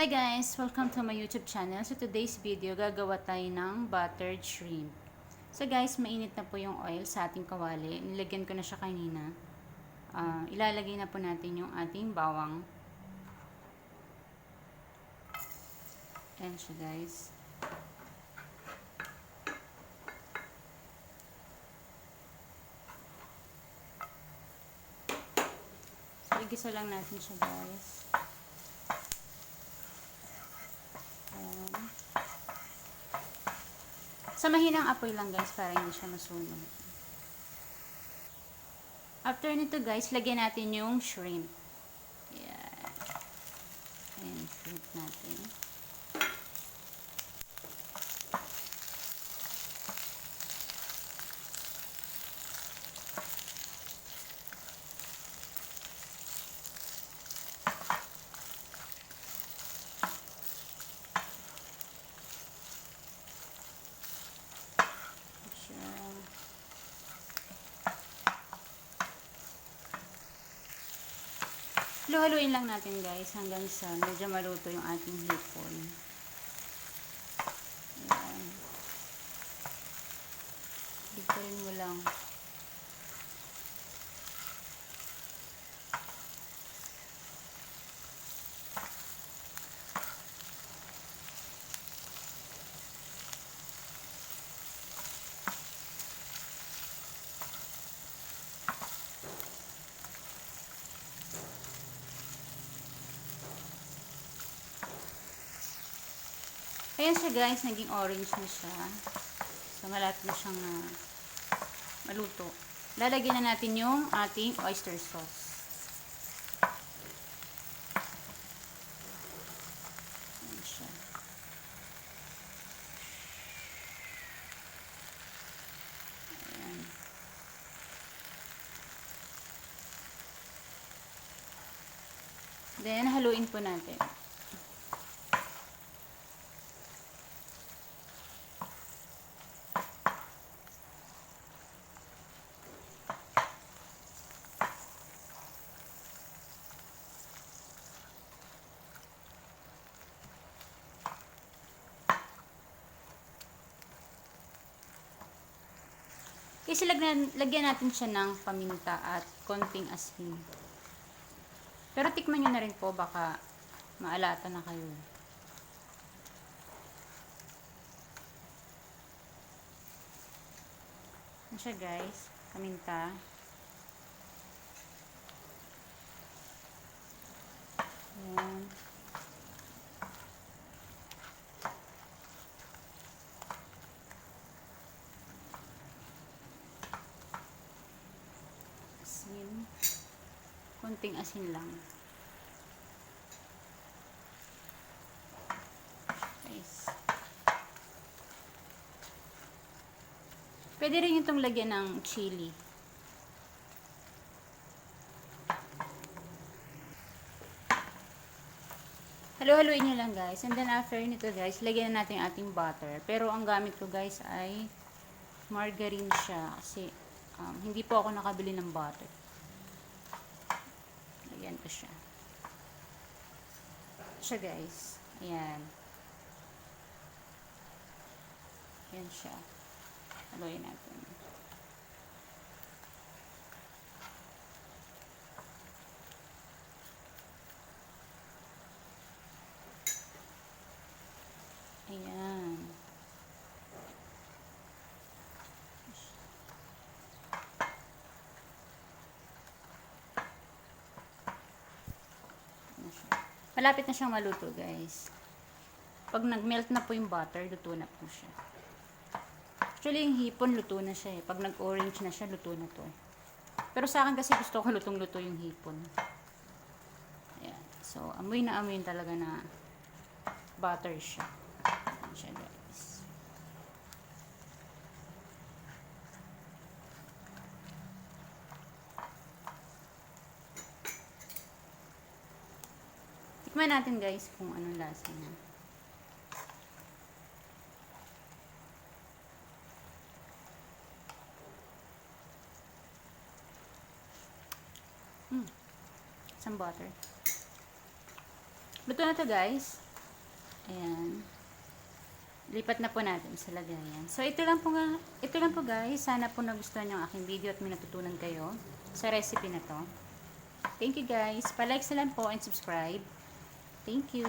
Hi guys! Welcome to my YouTube channel. So today's video, gagawa tayo ng buttered shrimp. So guys, mainit na po yung oil sa ating kawali. Nilagyan ko na siya kanina. Ilalagay na po natin yung ating bawang. Ayan siya guys. So igisa lang natin siya guys. Sa mahinang apoy lang guys para hindi siya masunog. After nito guys, lagyan natin yung shrimp. Ayan. Ayan, shrimp natin. Haluin lang natin guys hanggang sa medyo maluto yung ating hipon. Ayan. Diktarin mo lang. Ayan siya guys, naging orange na siya. So malapit na siyang maluto. Lalagyan na natin yung ating oyster sauce. Ayan siya. Ayan. Then haluin po natin. Kasi lagyan natin siya ng paminta at konting asin. Pero tikman nyo na rin po, baka maalata na kayo. Ano siya guys? Paminta. Ayan. Asin. Konting asin lang. Nice. Pwede rin itong lagyan ng chili. Halo-haluin nyo lang guys. And then after nito guys, lagyan na natin yung ating butter. Pero ang gamit ko guys ay margarine siya. Kasi hindi po ako nakabili ng butter. Lagyan ko siya. Siya guys. Ayan. Ayan siya. Haluin natin. Ayan. Malapit na siyang maluto guys. Pag nag-melt na po yung butter, luto na po siya. Actually, yung hipon, luto na siya eh. Pag nag-orange na siya, luto na to. Pero sa akin kasi gusto ko lutong-luto yung hipon. Ayan. So, amoy na amoy talaga na butter siya. Ayan siya guys. Tikman natin guys kung anong lasa niya. Some butter. Luto na to guys. Ayan. Lipat na po natin sa lagayan. So, ito lang po guys. Sana po nagustuhan niyo ang aking video at may natutunan kayo sa recipe na to. Thank you guys. Pa-like na lang po and subscribe. Thank you.